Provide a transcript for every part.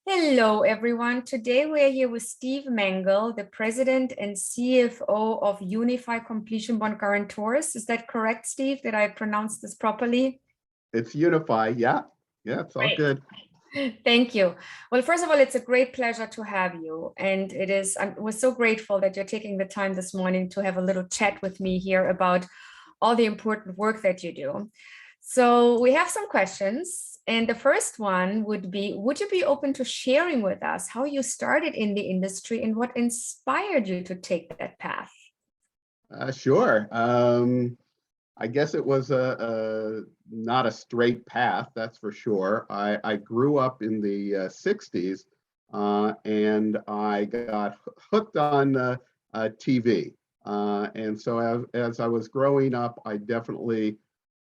Hello, everyone. Today we're here with Steve Mangel, the President and CFO of UniFi Completion Bond Guarantors. Is that correct, Steve? Did I pronounce this properly? It's UniFi, yeah. Yeah, it's all Great. good. Thank you. Well, first of all, it's a great pleasure to have you. And we're so grateful that you're taking the time this morning to have a little chat with me here about all the important work that you do. So we have some questions. And the first one would you be open to sharing with us how you started in the industry and what inspired you to take that path? Sure. I guess it was not a straight path, that's for sure. I grew up in the 60s and I got hooked on TV. And so as I was growing up, I definitely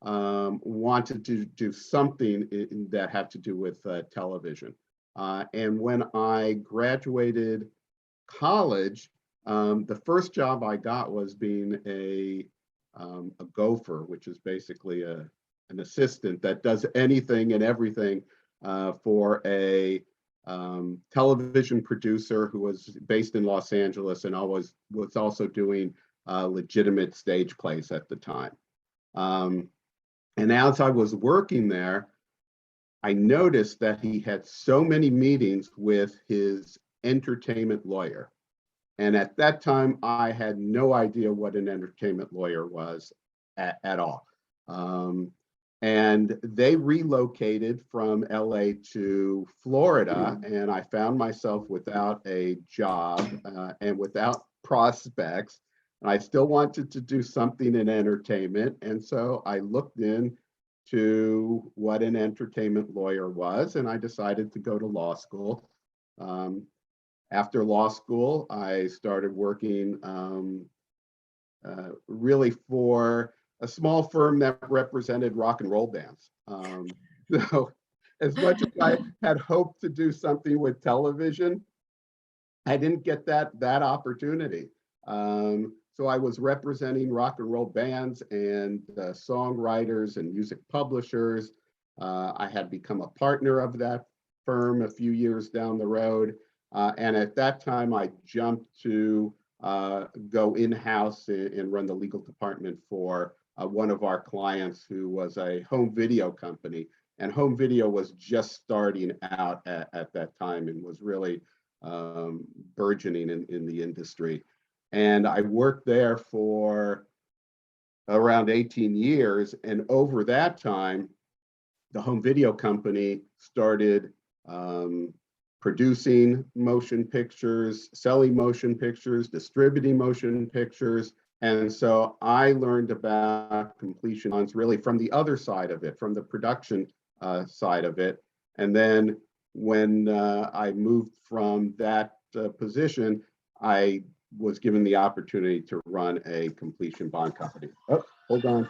wanted to do something that had to do with television. And when I graduated college, the first job I got was being a gopher, which is basically an assistant that does anything and everything for a television producer who was based in Los Angeles and was also doing legitimate stage plays at the time. And as I was working there, I noticed that he had so many meetings with his entertainment lawyer. And at that time, I had no idea what an entertainment lawyer was at all. And they relocated from LA to Florida, and I found myself without a job and without prospects. And I still wanted to do something in entertainment. And so I looked into what an entertainment lawyer was, and I decided to go to law school. After law school, I started working really for a small firm that represented rock and roll bands. So as much as I had hoped to do something with television, I didn't get that opportunity. So I was representing rock and roll bands and songwriters and music publishers. I had become a partner of that firm a few years down the road. And at that time, I jumped to go in-house and run the legal department for one of our clients who was a home video company. And home video was just starting out at that time and was really burgeoning in the industry. And I worked there for around 18 years. And over that time, the home video company started producing motion pictures, selling motion pictures, distributing motion pictures. And so I learned about completion bonds really from the other side of it, from the production side of it. And then when I moved from that position, I was given the opportunity to run a completion bond company. Oh, hold on.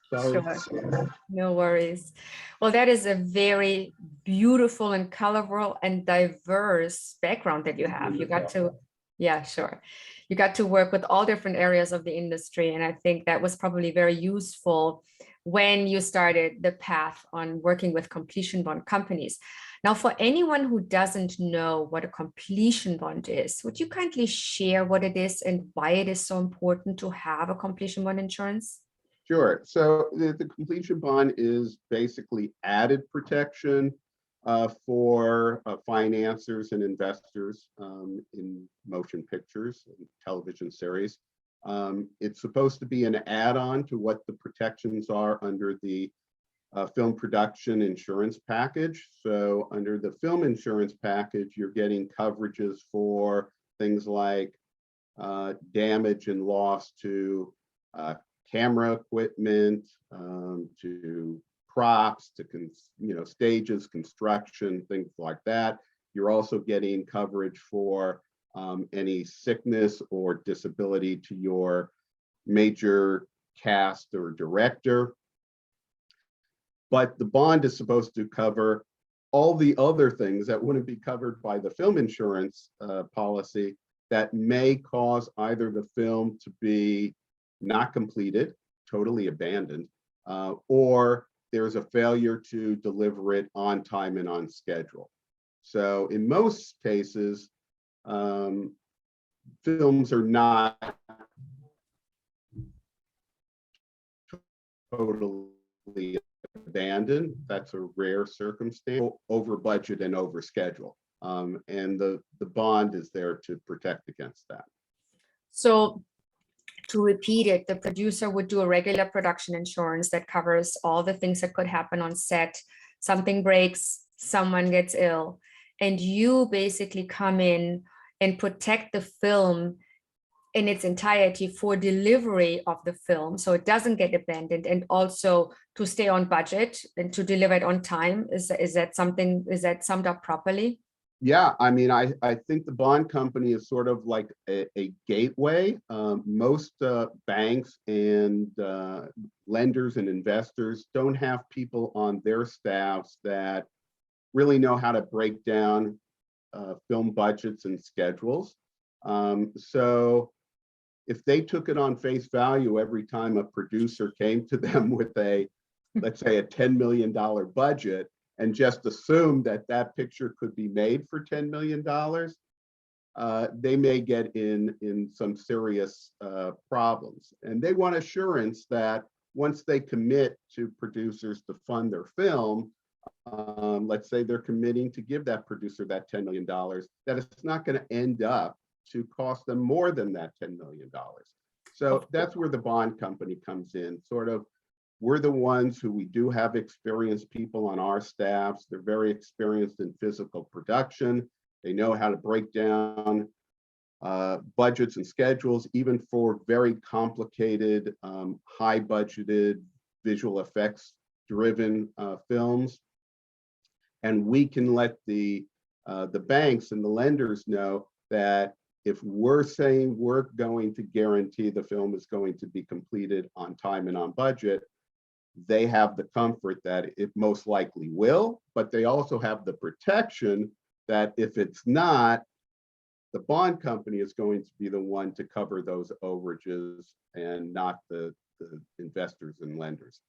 Sorry. Sure. No worries. Well, that is a very beautiful and colorful and diverse background that you have. You got to, yeah, sure. You got to work with all different areas of the industry. And I think that was probably very useful when you started the path on working with completion bond companies. Now, for anyone who doesn't know what a completion bond is, would you kindly share what it is and why it is so important to have a completion bond insurance? Sure. So the completion bond is basically added protection for financiers and investors in motion pictures and television series. It's supposed to be an add-on to what the protections are under the film production insurance package. So under the film insurance package, you're getting coverages for things like damage and loss to camera equipment, to props, to stages, construction, things like that. You're also getting coverage for any sickness or disability to your major cast or director. But the bond is supposed to cover all the other things that wouldn't be covered by the film insurance policy that may cause either the film to be not completed, totally abandoned, or there's a failure to deliver it on time and on schedule. So in most cases, films are not totally abandoned. That's a rare circumstance. Over budget and over schedule. And the bond is there to protect against that. So to repeat it, the producer would do a regular production insurance that covers all the things that could happen on set. Something breaks, someone gets ill, and you basically come in and protect the film in its entirety for delivery of the film, so it doesn't get abandoned, and also to stay on budget and to deliver it on time. Is that summed up properly? Yeah, I mean, I think the bond company is sort of like a gateway. Most banks and lenders and investors don't have people on their staffs that really know how to break down film budgets and schedules. So if they took it on face value every time a producer came to them with a, let's say, a $10 million budget, and just assume that that picture could be made for $10 million, they may get in some serious problems. And they want assurance that once they commit to producers to fund their film, let's say they're committing to give that producer that $10 million, that it's not going to end up to cost them more than that $10 million. So that's where the bond company comes in, sort of. We're the ones who we do have experienced people on our staffs. They're very experienced in physical production. They know how to break down budgets and schedules, even for very complicated, high budgeted, visual effects driven films. And we can let the banks and the lenders know that if we're saying we're going to guarantee the film is going to be completed on time and on budget, they have the comfort that it most likely will, but they also have the protection that if it's not, the bond company is going to be the one to cover those overages and not the investors and lenders.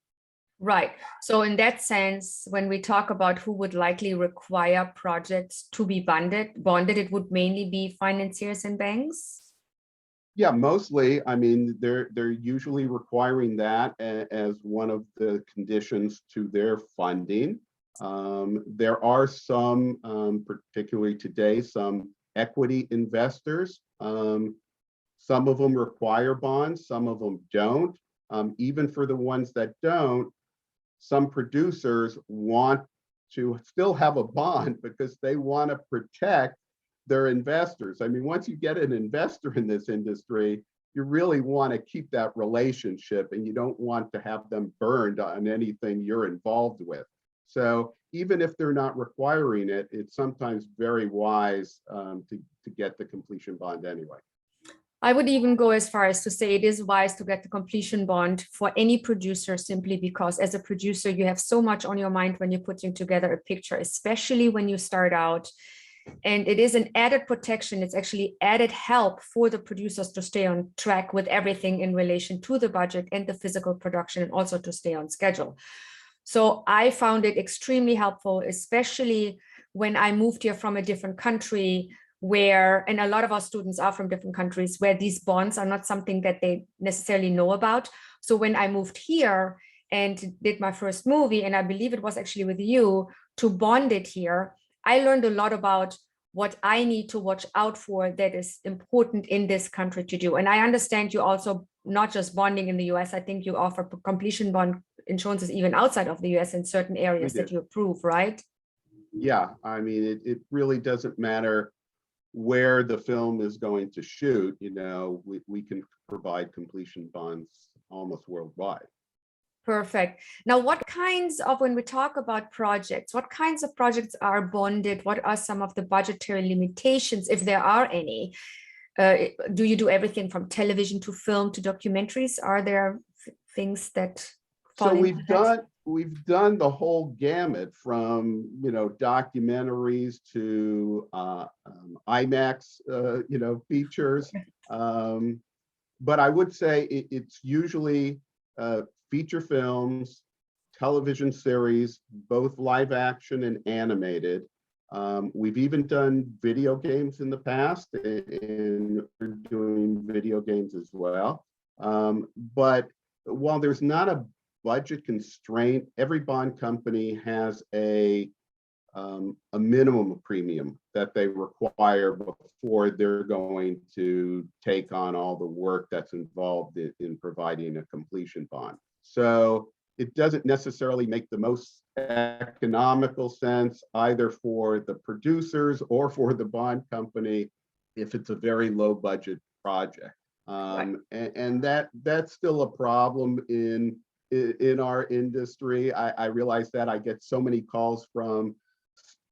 Right. So in that sense, when we talk about who would likely require projects to be bonded, it would mainly be financiers and banks. Yeah, mostly. I mean, they're usually requiring that as one of the conditions to their funding. There are some, particularly today, some equity investors. Some of them require bonds, some of them don't. Even for the ones that don't, some producers want to still have a bond because they want to protect their investors. I mean, once you get an investor in this industry, you really want to keep that relationship and you don't want to have them burned on anything you're involved with. So even if they're not requiring it, it's sometimes very wise to get the completion bond anyway. I would even go as far as to say it is wise to get the completion bond for any producer, simply because as a producer, you have so much on your mind when you're putting together a picture, especially when you start out. And it is an added protection. It's actually added help for the producers to stay on track with everything in relation to the budget and the physical production, and also to stay on schedule. So I found it extremely helpful, especially when I moved here from a different country where, and a lot of our students are from different countries where these bonds are not something that they necessarily know about. So when I moved here and did my first movie, and I believe it was actually with you, to bond it here, I learned a lot about what I need to watch out for that is important in this country to do. And I understand you also not just bonding in the US, I think you offer completion bond insurances even outside of the US in certain areas that you approve, right? Yeah, I mean, it really doesn't matter where the film is going to shoot, you know, we can provide completion bonds almost worldwide. Perfect. Now, what kinds of, when we talk about projects, what kinds of projects are bonded? What are some of the budgetary limitations, if there are any? Do you do everything from television to film to documentaries? Are there things that fall So into we've done the whole gamut from, you know, documentaries to IMAX, you know, features. But I would say it's usually feature films, television series, both live action and animated. We've even done video games in the past, and we're doing video games as well. But while there's not a budget constraint, every bond company has a minimum premium that they require before they're going to take on all the work that's involved in providing a completion bond. So it doesn't necessarily make the most economical sense either for the producers or for the bond company if it's a very low budget project. And that's still a problem in our industry. I realize that I get so many calls from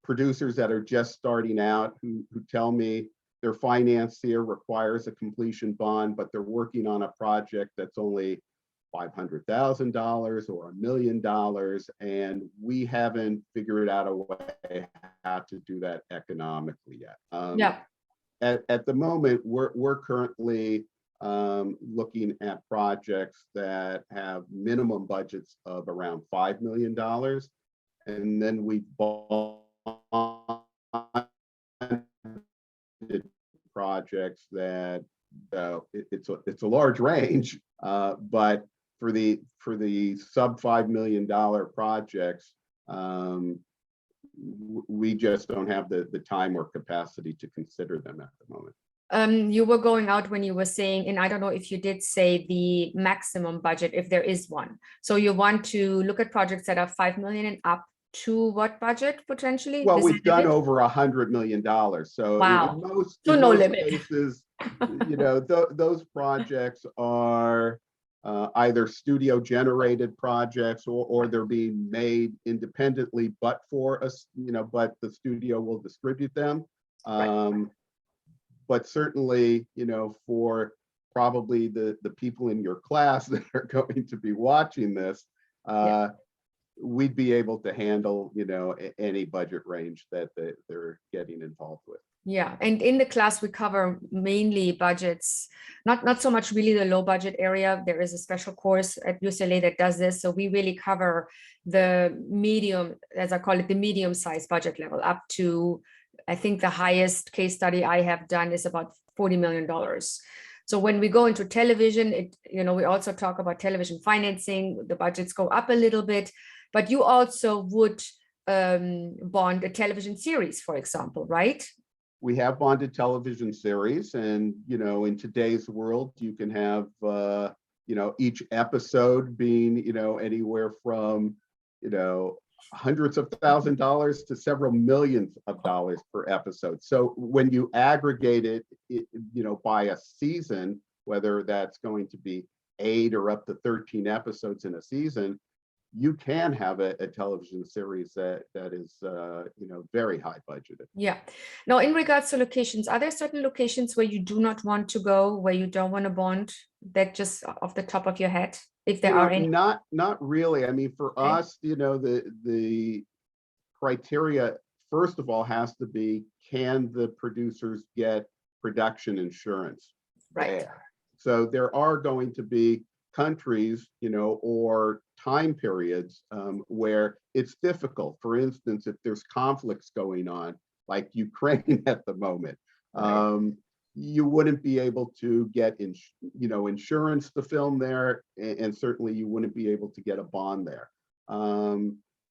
producers that are just starting out who tell me their financier requires a completion bond, but they're working on a project that's only $500,000 or $1 million, and we haven't figured out a way how to do that economically yet. At the moment, we're currently looking at projects that have minimum budgets of around $5 million, and then we bought projects that it's a large range, but for the sub $5 million projects, we just don't have the time or capacity to consider them at the moment. You were going out when you were saying, and I don't know if you did say the maximum budget, if there is one. So you want to look at projects that are 5 million and up to what budget potentially? Well, we've done over $100 million. So wow. in most no limit. cases, those projects are either studio generated projects or they're being made independently, but for us, but the studio will distribute them. But certainly, for probably the people in your class that are going to be watching this, we'd be able to handle, any budget range that they're getting involved with. Yeah, and in the class we cover mainly budgets, not so much really the low budget area. There is a special course at UCLA that does this. So we really cover the medium, as I call it, the medium size budget level up to, I think the highest case study I have done is about $40 million. So when we go into television, we also talk about television financing, the budgets go up a little bit, but you also would bond a television series, for example, right? We have bonded television series, and in today's world, you can have each episode being anywhere from hundreds of $1,000s to several millions of dollars per episode. So when you aggregate it, by a season, whether that's going to be 8 or up to 13 episodes in a season, you can have a television series that is very high budgeted. Yeah. Now, in regards to locations, are there certain locations where you do not want to go, where you don't want to bond? That just off the top of your head, if there are any? Not really. I mean, for us, the criteria first of all has to be, can the producers get production insurance? Right. There. So there are going to be countries, or time periods where it's difficult. For instance, if there's conflicts going on, like Ukraine at the moment, you wouldn't be able to get insurance to film there, and certainly you wouldn't be able to get a bond there.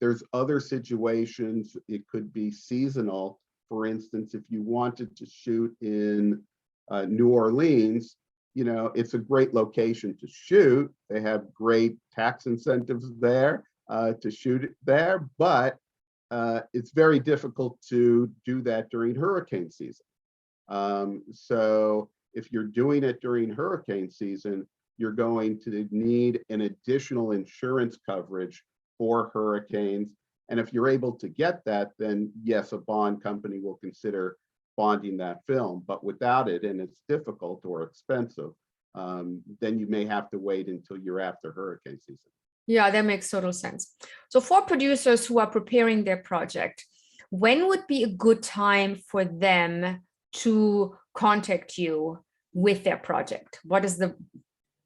There's other situations. It could be seasonal. For instance, if you wanted to shoot in New Orleans, it's a great location to shoot. They have great tax incentives there to shoot it there, but it's very difficult to do that during hurricane season. So if you're doing it during hurricane season, you're going to need an additional insurance coverage for hurricanes. And if you're able to get that, then yes, a bond company will consider bonding that film. But without it, and it's difficult or expensive, then you may have to wait until you're after hurricane season. Yeah, that makes total sense. So for producers who are preparing their project, when would be a good time for them to contact you with their project? What is the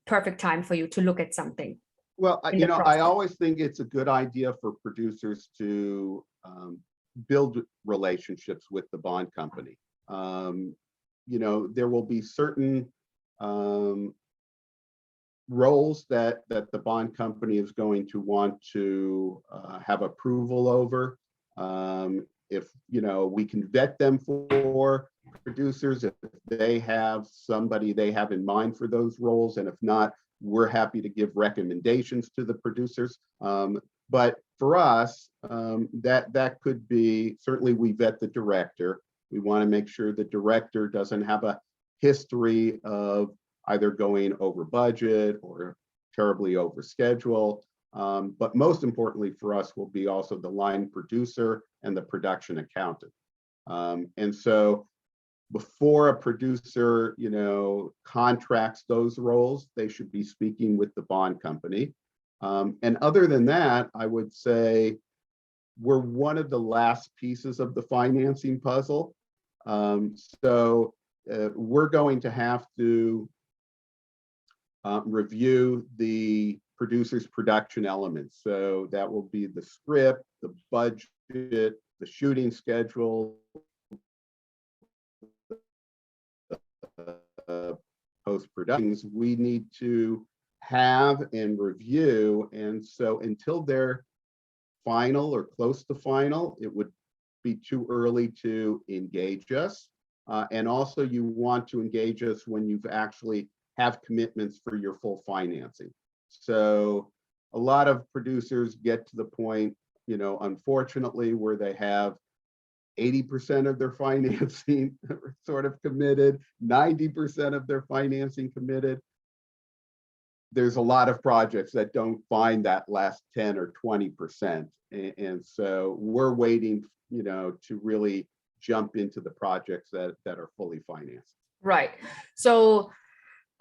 perfect time for you to look at something? Well, I always think it's a good idea for producers to build relationships with the bond company. There will be certain roles that the bond company is going to want to have approval over. If we can vet them for producers, if they have somebody they have in mind for those roles, and if not, we're happy to give recommendations to the producers. But for us, that could be, certainly we vet the director. We want to make sure the director doesn't have a history of either going over budget or terribly over schedule. But most importantly for us will be also the line producer and the production accountant. And so before a producer, contracts those roles, they should be speaking with the bond company. And other than that, I would say we're one of the last pieces of the financing puzzle. So we're going to have to review the producer's production elements. So that will be the script, the budget, the shooting schedule, post-productions we need to have and review. And so until they're final or close to final, it would be too early to engage us. And also you want to engage us when you've actually have commitments for your full financing. So a lot of producers get to the point, unfortunately, where they have 80% of their financing sort of committed, 90% of their financing committed. There's a lot of projects that don't find that last 10 or 20%. And so we're waiting, to really jump into the projects that are fully financed. Right. So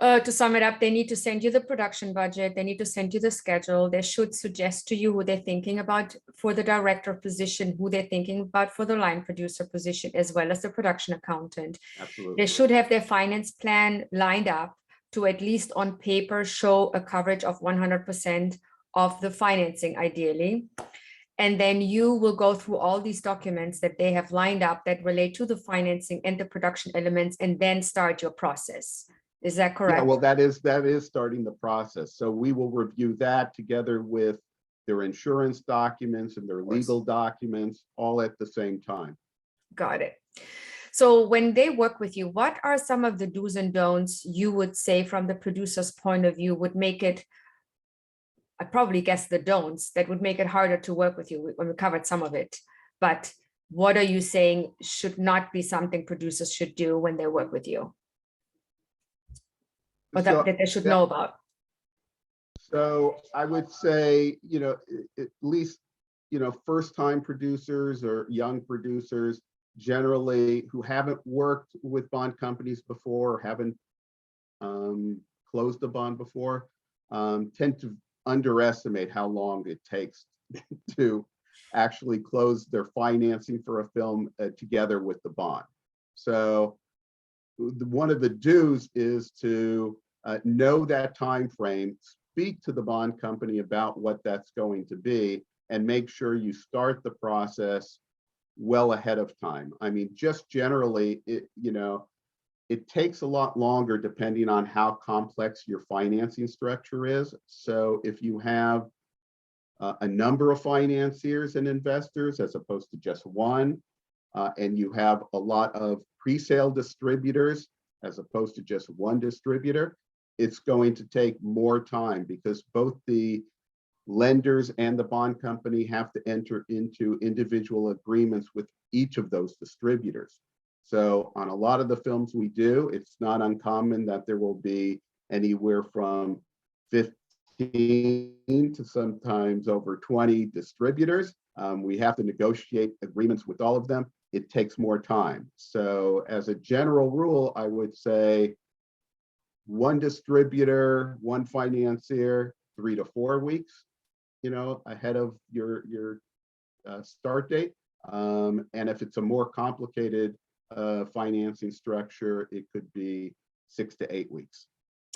to sum it up, they need to send you the production budget. They need to send you the schedule. They should suggest to you who they're thinking about for the director position, who they're thinking about for the line producer position, as well as the production accountant. Absolutely. They should have their finance plan lined up to at least on paper show a coverage of 100% of the financing, ideally. And then you will go through all these documents that they have lined up that relate to the financing and the production elements, and then start your process. Is that correct? Yeah, well, that is starting the process. So we will review that together with their insurance documents and their legal documents all at the same time. Got it. So when they work with you, what are some of the do's and don'ts you would say from the producer's point of view would make it, I probably guess the don'ts that would make it harder to work with you? We covered some of it, but what are you saying should not be something producers should do when they work with you? Or that they should know about? So I would say, at least, first-time producers or young producers generally who haven't worked with bond companies before, or haven't closed a bond before, tend to underestimate how long it takes to actually close their financing for a film together with the bond. So one of the do's is to know that time frame, speak to the bond company about what that's going to be, and make sure you start the process well ahead of time. I mean, just generally, it takes a lot longer depending on how complex your financing structure is. So if you have a number of financiers and investors as opposed to just one, and you have a lot of pre-sale distributors as opposed to just one distributor, it's going to take more time because both the lenders and the bond company have to enter into individual agreements with each of those distributors. So on a lot of the films we do, it's not uncommon that there will be anywhere from 15 to sometimes over 20 distributors. We have to negotiate agreements with all of them. It takes more time. So as a general rule, I would say one distributor, one financier, 3 to 4 weeks, ahead of your start date. And if it's a more complicated financing structure, it could be 6 to 8 weeks.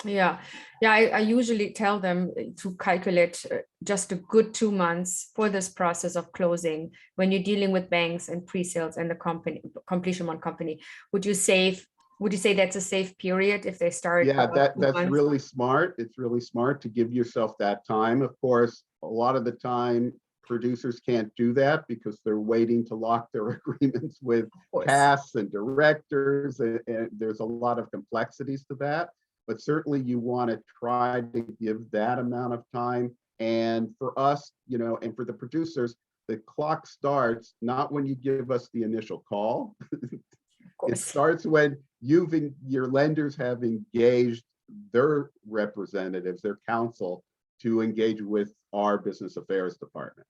Yeah, yeah. I usually tell them to calculate just a good 2 months for this process of closing when you're dealing with banks and pre-sales and the company completion one company. Would you say that's a safe period if they start Yeah, about two that's months? really smart. It's really smart to give yourself that time. Of course, a lot of the time producers can't do that because they're waiting to lock their agreements with Of course. casts and directors, and there's a lot of complexities to that. But certainly you want to try to give that amount of time. And for us, and for the producers, the clock starts not when you give us the initial call. Of It course. starts when your lenders have engaged their representatives, their counsel, to engage with our business affairs department.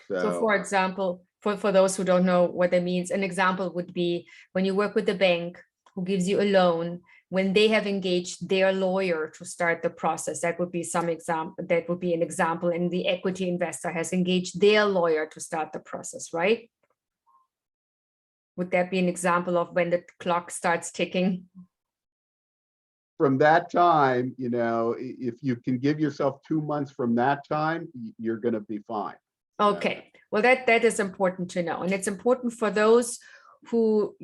So for example, for those who don't know what that means, an example would be when you work with the bank who gives you a loan, when they have engaged their lawyer to start the process, that would be that would be an example, and the equity investor has engaged their lawyer to start the process, right? Would that be an example of when the clock starts ticking? From that time, if you can give yourself 2 months from that time, you're going to be fine. Okay, well, that is important to know. And it's important for those who,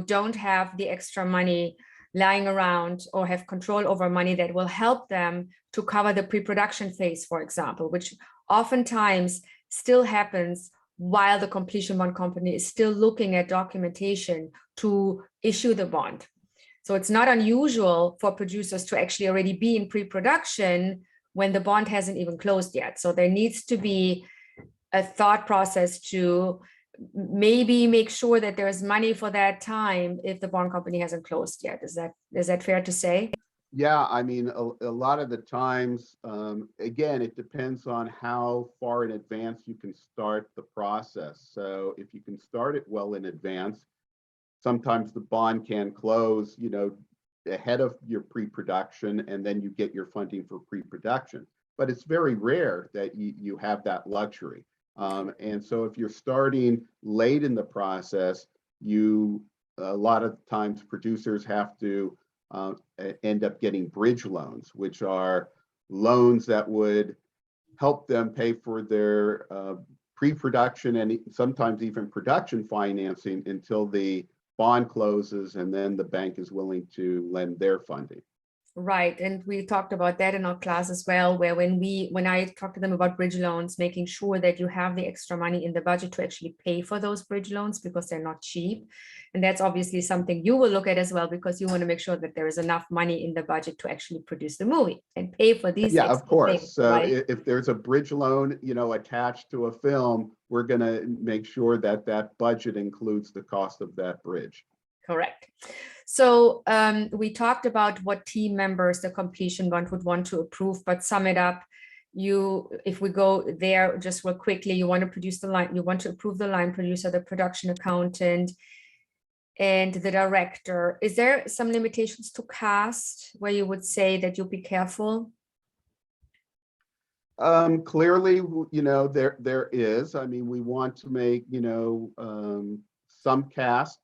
don't have the extra money lying around or have control over money that will help them to cover the pre-production phase, for example, which oftentimes still happens while the completion bond company is still looking at documentation to issue the bond. So it's not unusual for producers to actually already be in pre-production when the bond hasn't even closed yet. So there needs to be a thought process to maybe make sure that there's money for that time if the bond company hasn't closed yet. Is that fair to say? Yeah, I mean, a lot of the times, again, it depends on how far in advance you can start the process. So if you can start it well in advance, sometimes the bond can close, ahead of your pre-production, and then you get your funding for pre-production. But it's very rare that you have that luxury. And so if you're starting late in the process, a lot of times producers have to end up getting bridge loans, which are loans that would help them pay for their pre-production and sometimes even production financing until the bond closes, and then the bank is willing to lend their funding. Right, and we talked about that in our class as well, where when I talked to them about bridge loans, making sure that you have the extra money in the budget to actually pay for those bridge loans because they're not cheap. And that's obviously something you will look at as well, because you want to make sure that there is enough money in the budget to actually produce the movie and pay for these. Yeah, of course. Things, so right? if there's a bridge loan, attached to a film, we're going to make sure that that budget includes the cost of that bridge. Correct. So we talked about what team members the completion bond would want to approve, but sum it up. If we go there just real quickly, you want to approve the line producer, the production accountant, and the director. Is there some limitations to cast where you would say that you'll be careful? Clearly, there is. I mean, we want to make, some cast,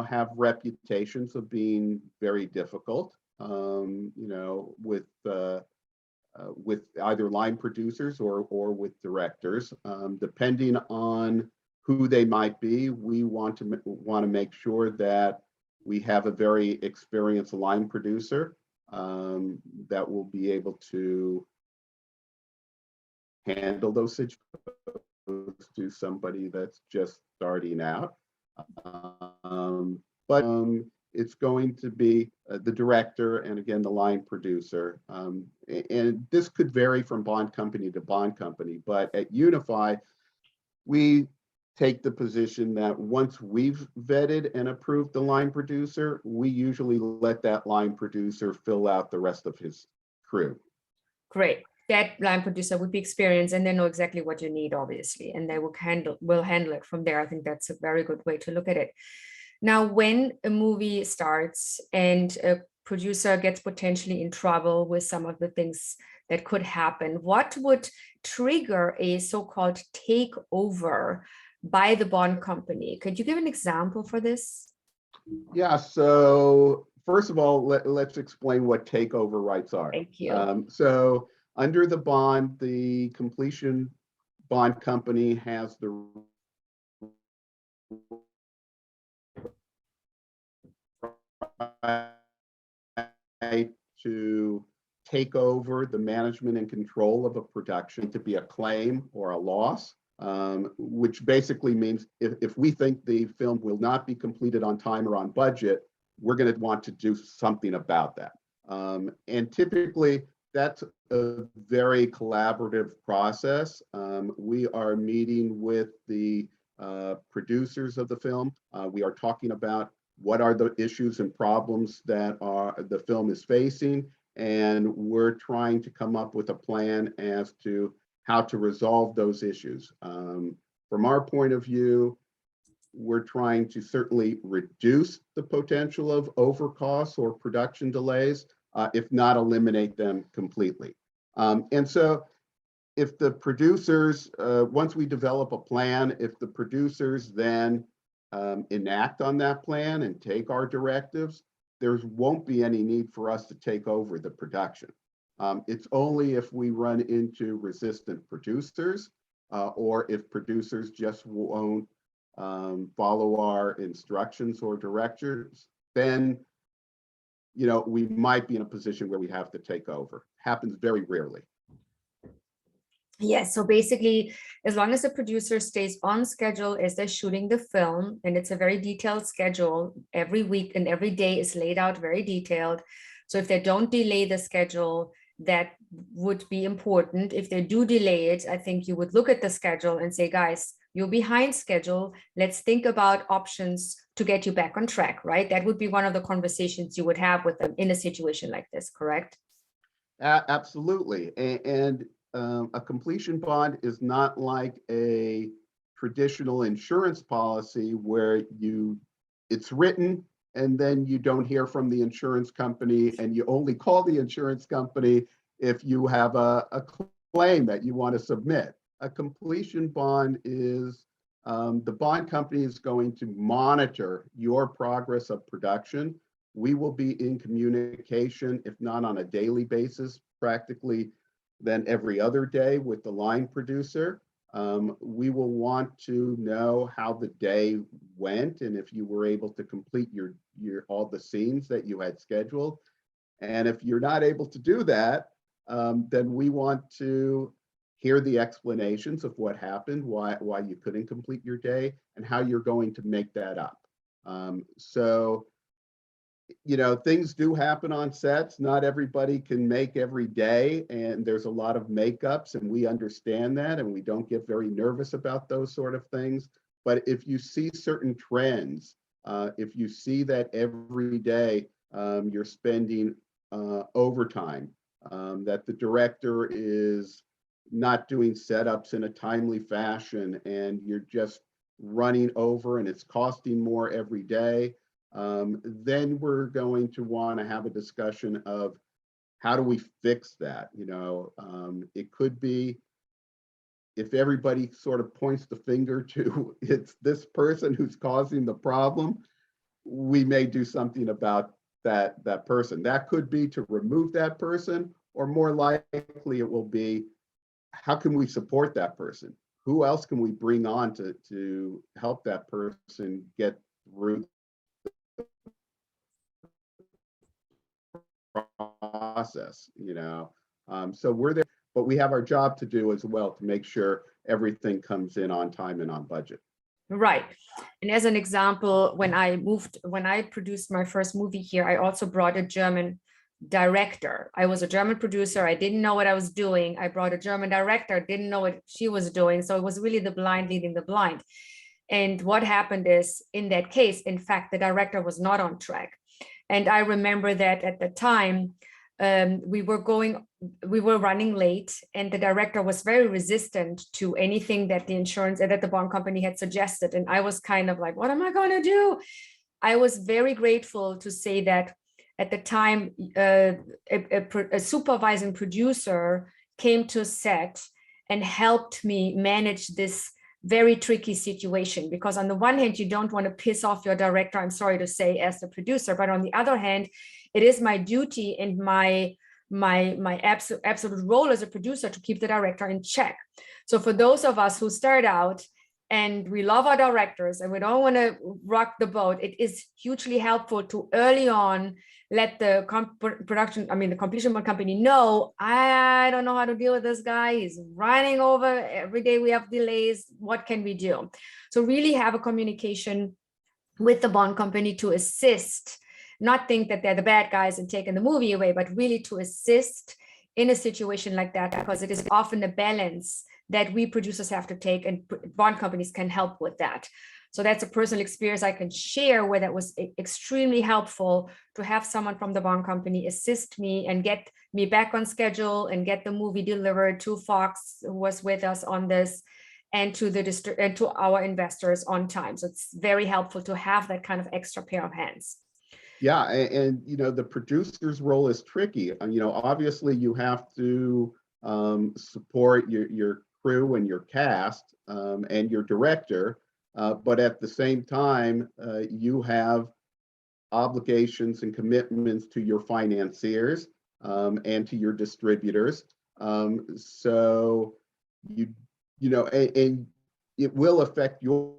have reputations of being very difficult, with either line producers or with directors. Depending on who they might be, we want to make sure that we have a very experienced line producer that will be able to handle those situations to somebody that's just starting out. But it's going to be the director and again, the line producer. And this could vary from bond company to bond company, but at UniFi, we take the position that once we've vetted and approved the line producer, we usually let that line producer fill out the rest of his crew. Great. That line producer would be experienced and they know exactly what you need, obviously, and they will handle it from there. I think that's a very good way to look at it. Now, when a movie starts and a producer gets potentially in trouble with some of the things that could happen, what would trigger a so-called takeover by the bond company? Could you give an example for this? Yeah, so first of all, let's explain what takeover rights are. Thank you. So under the bond, the completion bond company has the right to take over the management and control of a production to be a claim or a loss, which basically means if we think the film will not be completed on time or on budget, we're going to want to do something about that. And typically, that's a very collaborative process. We are meeting with the producers of the film. We are talking about what are the issues and problems that the film is facing, and we're trying to come up with a plan as to how to resolve those issues. From our point of view, we're trying to certainly reduce the potential of overcosts or production delays, if not eliminate them completely. And so if the producers, once we develop a plan, if the producers then enact on that plan and take our directives, there won't be any need for us to take over the production. It's only if we run into resistant producers or if producers just won't follow our instructions or directives, then we might be in a position where we have to take over. Happens very rarely. Yes, so basically, as long as the producer stays on schedule as they're shooting the film, and it's a very detailed schedule, every week and every day is laid out very detailed. So if they don't delay the schedule, that would be important. If they do delay it, I think you would look at the schedule and say, guys, you're behind schedule. Let's think about options to get you back on track, right? That would be one of the conversations you would have with them in a situation like this, correct? Absolutely. And a completion bond is not like a traditional insurance policy where it's written and then you don't hear from the insurance company and you only call the insurance company if you have a claim that you want to submit. A completion bond is the bond company is going to monitor your progress of production. We will be in communication, if not on a daily basis, practically then every other day with the line producer. We will want to know how the day went and if you were able to complete your all the scenes that you had scheduled. And if you're not able to do that, then we want to hear the explanations of what happened, why you couldn't complete your day, and how you're going to make that up. So things do happen on sets. Not everybody can make every day, and there's a lot of makeups, and we understand that, and we don't get very nervous about those sort of things. But if you see certain trends, if you see that every day you're spending overtime, that the director is not doing setups in a timely fashion, and you're just running over and it's costing more every day, then we're going to want to have a discussion of how do we fix that. It could be if everybody sort of points the finger to it's this person who's causing the problem, we may do something about that person. That could be to remove that person, or more likely it will be, how can we support that person? Who else can we bring on to help that person get through process, so we're there, but we have our job to do as well to make sure everything comes in on time and on budget. Right. And as an example, when I produced my first movie here, I also brought a German director. I was a German producer. I didn't know what I was doing. I brought a German director, didn't know what she was doing. So it was really the blind leading the blind. And what happened is, in that case, in fact, the director was not on track. And I remember that at the time, we were running late, and the director was very resistant to anything that the bond company had suggested. And I was kind of like, what am I going to do? I was very grateful to say that at the time, a supervising producer came to set and helped me manage this very tricky situation, because on the one hand, you don't want to piss off your director, I'm sorry to say, as the producer, but on the other hand, it is my duty and my absolute role as a producer to keep the director in check. So for those of us who start out and we love our directors and we don't want to rock the boat, it is hugely helpful to early on let the the completion bond company know, I don't know how to deal with this guy. He's running over every day. We have delays. What can we do? So really have a communication with the bond company to assist, not think that they're the bad guys and taking the movie away, but really to assist in a situation like that, because it is often a balance that we producers have to take, and bond companies can help with that. So that's a personal experience I can share, where that was extremely helpful to have someone from the bond company assist me and get me back on schedule and get the movie delivered to Fox, who was with us on this, and to the and to our investors on time. So it's very helpful to have that kind of extra pair of hands. Yeah, and you know, the producer's role is tricky. You know, obviously you have to support your crew and your cast and your director, but at the same time, you have obligations and commitments to your financiers and to your distributors. So you know, and it will affect your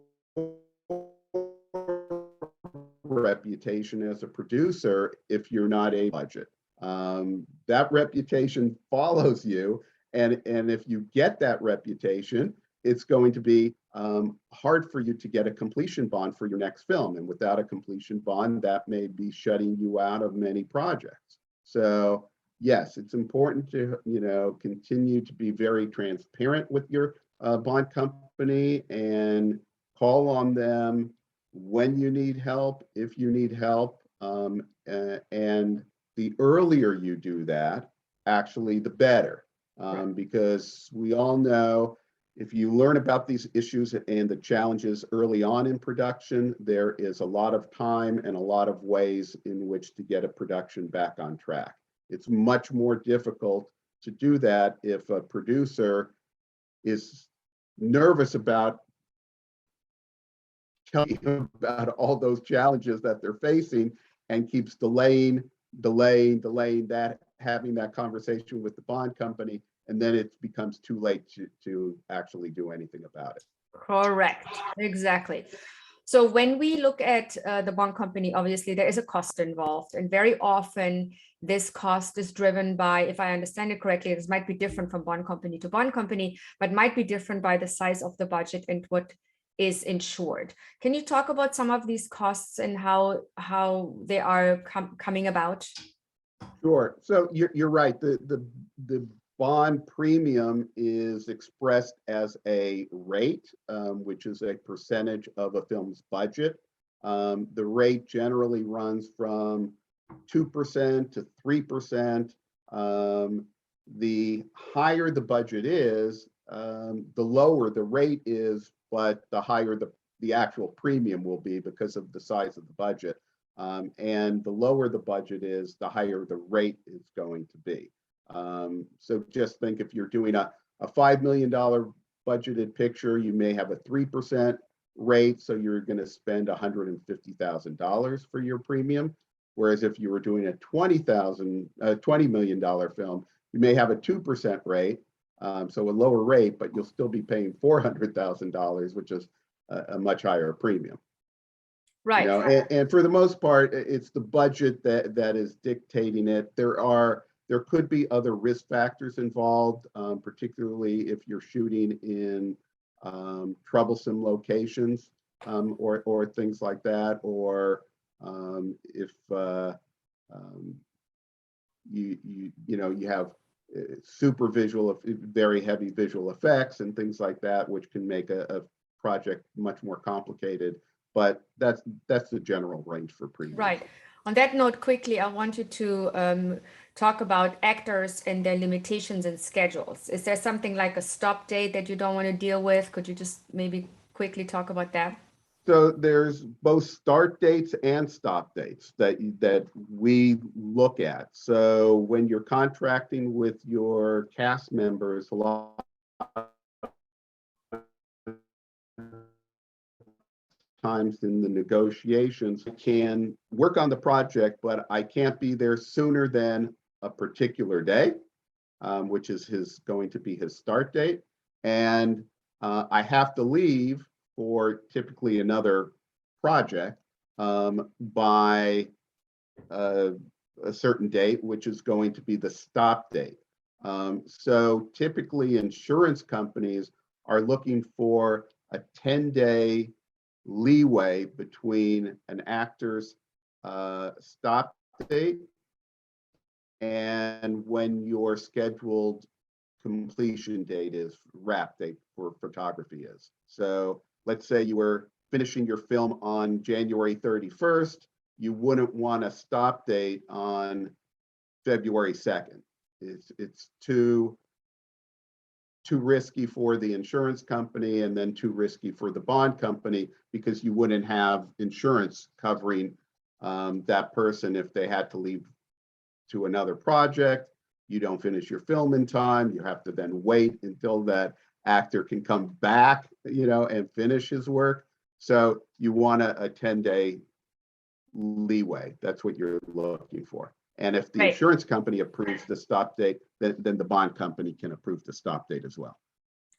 reputation as a producer if you're not a budget. That reputation follows you, and if you get that reputation, it's going to be hard for you to get a completion bond for your next film. And without a completion bond, that may be shutting you out of many projects. So yes, it's important to, you know, continue to be very transparent with your bond company and call on them when you need help, if you need help. And the earlier you do that, actually, the better. Because we all know, if you learn about these issues and the challenges early on in production, there is a lot of time and a lot of ways in which to get a production back on track. It's much more difficult to do that if a producer is nervous about telling you about all those challenges that they're facing and keeps delaying that, having that conversation with the bond company, and then it becomes too late to actually do anything about it. Correct, exactly. So when we look at the bond company, obviously there is a cost involved, and very often this cost is driven by, if I understand it correctly, this might be different from bond company to bond company, but might be different by the size of the budget and what is insured. Can you talk about some of these costs and how they are coming about? Sure. So you're right. The bond premium is expressed as a rate, which is a percentage of a film's budget. The rate generally runs from 2% to 3%. The higher the budget is, the lower the rate is, but the higher the actual premium will be because of the size of the budget. And the lower the budget is, the higher the rate is going to be. So just think, if you're doing a $5 million budgeted picture, you may have a 3% rate, so you're going to spend $150,000 for your premium. Whereas if you were doing a $20 million film, you may have a 2% rate, so a lower rate, but you'll still be paying $400,000, which is a much higher premium. Right. You know, and for the most part, it's the budget that is dictating it. There could be other risk factors involved, particularly if you're shooting in troublesome locations or things like that, or if you have super visual, very heavy visual effects and things like that, which can make a project much more complicated. But that's the general range for premium. Right. On that note, quickly, I want you to talk about actors and their limitations and schedules. Is there something like a stop date that you don't want to deal with? Could you just maybe quickly talk about that? So there's both start dates and stop dates that we look at. So when you're contracting with your cast members, a lot times in the negotiations, I can work on the project, but I can't be there sooner than a particular day, which is going to be his start date. And I have to leave for typically another project by a certain date, which is going to be the stop date. So typically insurance companies are looking for a 10-day leeway between an actor's stop date and when your scheduled completion date is, wrap date for photography is. So let's say you were finishing your film on January 31st, you wouldn't want a stop date on February 2nd. It's too risky for the insurance company and then too risky for the bond company, because you wouldn't have insurance covering that person if they had to leave to another project. You don't finish your film in time, you have to then wait until that actor can come back, and finish his work. So you want a 10-day leeway. That's what you're looking for. And if the insurance company approves the stop date, then the bond company can approve the stop date as well.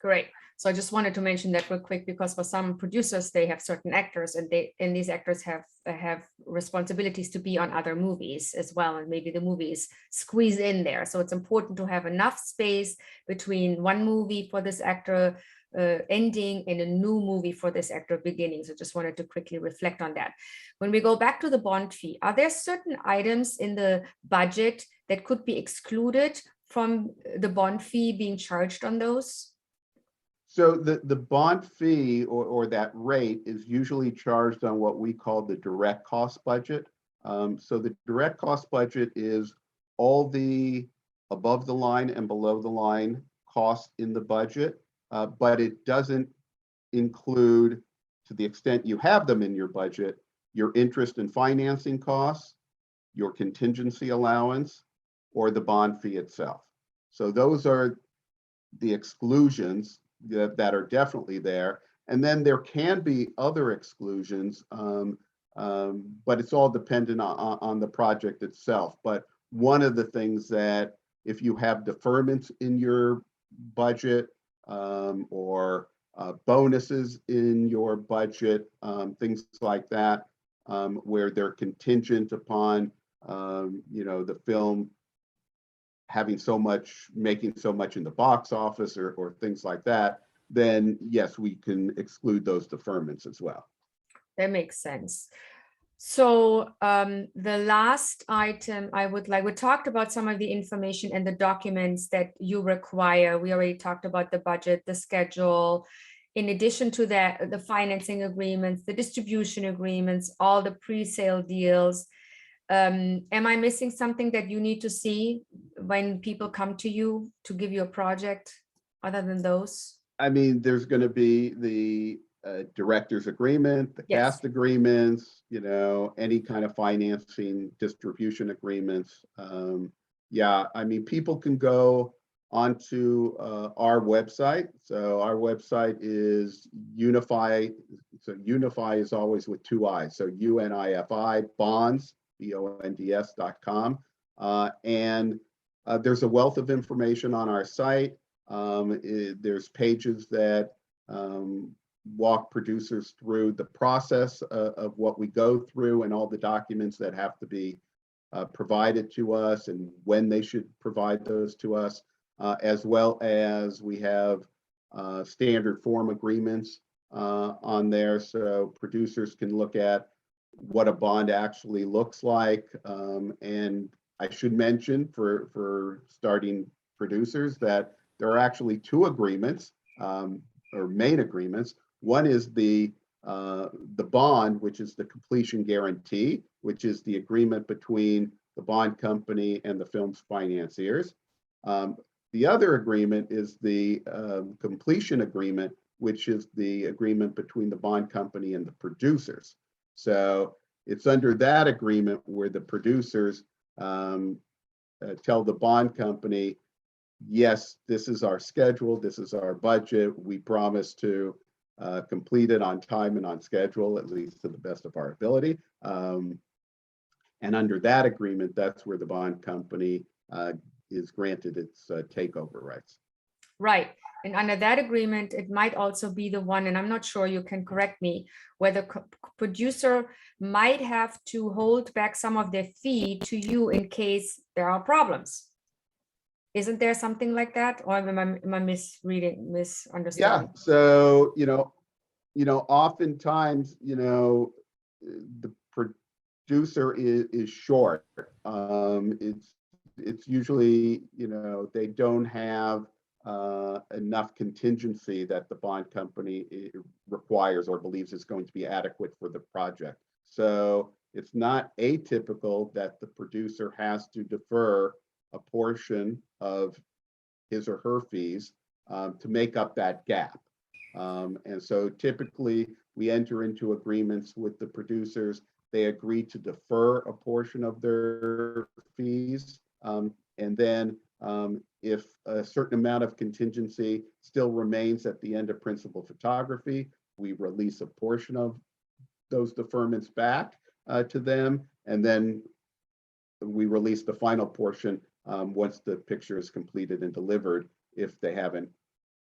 Great. So I just wanted to mention that real quick, because for some producers, they have certain actors, and these actors have responsibilities to be on other movies as well, and maybe the movies squeeze in there. So it's important to have enough space between one movie for this actor ending and a new movie for this actor beginning. So just wanted to quickly reflect on that. When we go back to the bond fee, are there certain items in the budget that could be excluded from the bond fee being charged on those? So the bond fee or that rate is usually charged on what we call the direct cost budget. So the direct cost budget is all the above the line and below the line costs in the budget, but it doesn't include, to the extent you have them in your budget, your interest and financing costs, your contingency allowance, or the bond fee itself. So those are the exclusions that are definitely there. And then there can be other exclusions, but it's all dependent on the project itself. But one of the things that, if you have deferments in your budget or bonuses in your budget, things like that, where they're contingent upon the film having so much, making so much in the box office or things like that, then yes, we can exclude those deferments as well. That makes sense. So the last item I would like, we talked about some of the information and the documents that you require. We already talked about the budget, the schedule. In addition to that, the financing agreements, the distribution agreements, all the pre-sale deals. Am I missing something that you need to see when people come to you to give you a project other than those? I mean, there's going to be the director's agreement, the cast agreements, any kind of financing, distribution agreements. Yeah, I mean, people can go onto our website. So our website is UniFi. So UniFi is always with two I's. So UNIFI bonds, bonds.com. And there's a wealth of information on our site. There's pages that walk producers through the process of what we go through and all the documents that have to be provided to us and when they should provide those to us, as well as we have standard form agreements on there, so producers can look at what a bond actually looks like. And I should mention for starting producers that there are actually two agreements or main agreements. One is the bond, which is the completion guarantee, which is the agreement between the bond company and the film's financiers. The other agreement is the completion agreement, which is the agreement between the bond company and the producers. So it's under that agreement where the producers tell the bond company, yes, this is our schedule, this is our budget. We promise to completed on time and on schedule, at least to the best of our ability. And under that agreement, that's where the bond company is granted its takeover rights. Right. And under that agreement, it might also be the one, and I'm not sure, you can correct me, where the producer might have to hold back some of their fee to you in case there are problems. Isn't there something like that? Or am I misunderstanding? Yeah. So, oftentimes, the producer is short. It's usually, they don't have enough contingency that the bond company requires or believes is going to be adequate for the project. So it's not atypical that the producer has to defer a portion of his or her fees to make up that gap. And so typically we enter into agreements with the producers. They agree to defer a portion of their fees. And then if a certain amount of contingency still remains at the end of principal photography, we release a portion of those deferments back to them. And then we release the final portion once the picture is completed and delivered, if they haven't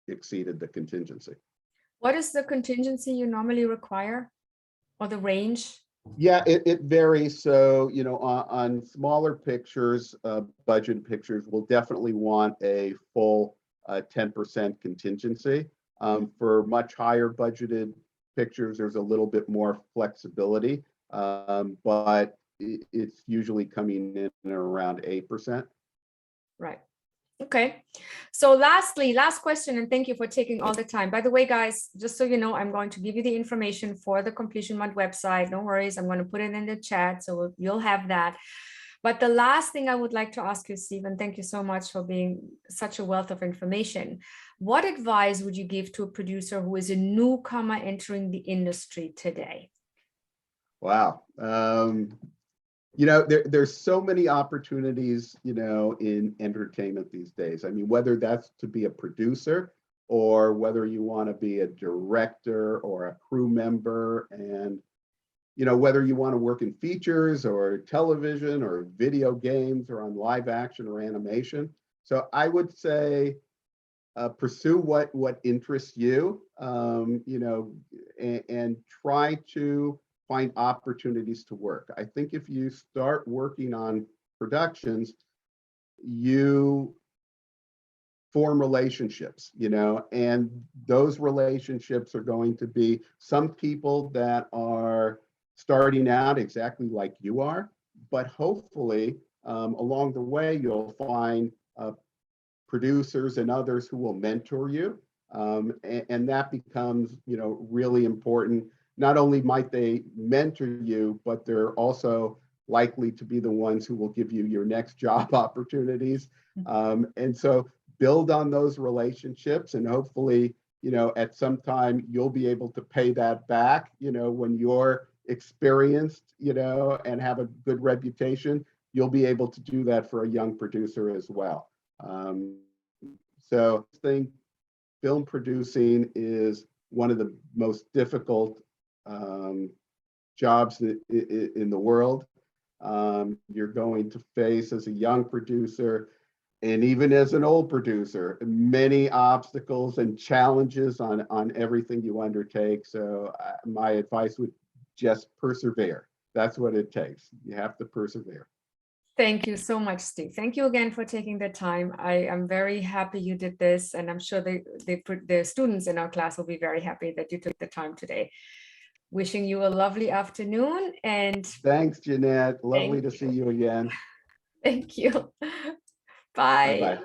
exceeded the contingency. What is the contingency you normally require, or the range? Yeah, it varies. So, on smaller pictures, budget pictures, we'll definitely want a full 10% contingency. For much higher budgeted pictures, there's a little bit more flexibility, but it's usually coming in around 8%. Right. Okay. So lastly, last question, and thank you for taking all the time. By the way, guys, just so you know, I'm going to give you the information for the Completion Month website. No worries. I'm going to put it in the chat, so you'll have that. But the last thing I would like to ask you, Stephen, thank you so much for being such a wealth of information. What advice would you give to a producer who is a newcomer entering the industry today? Wow. There's so many opportunities, in entertainment these days. I mean, whether that's to be a producer or whether you want to be a director or a crew member, and, whether you want to work in features or television or video games or on live action or animation. So I would say pursue what interests you, and try to find opportunities to work. I think if you start working on productions, you form relationships, and those relationships are going to be some people that are starting out exactly like you are, but hopefully along the way, you'll find producers and others who will mentor you. And that becomes, really important. Not only might they mentor you, but they're also likely to be the ones who will give you your next job opportunities. And so build on those relationships, and hopefully, at some time you'll be able to pay that back, when you're experienced, and have a good reputation, you'll be able to do that for a young producer as well. So I think film producing is one of the most difficult jobs in the world. You're going to face, as a young producer and even as an old producer, many obstacles and challenges on everything you undertake. So my advice would just persevere. That's what it takes. You have to persevere. Thank you so much, Steve. Thank you again for taking the time. I am very happy you did this, and I'm sure the students in our class will be very happy that you took the time today. Wishing you a lovely afternoon, and thanks, Jeanette. Lovely to see you again. Thank you. Bye. Bye-bye.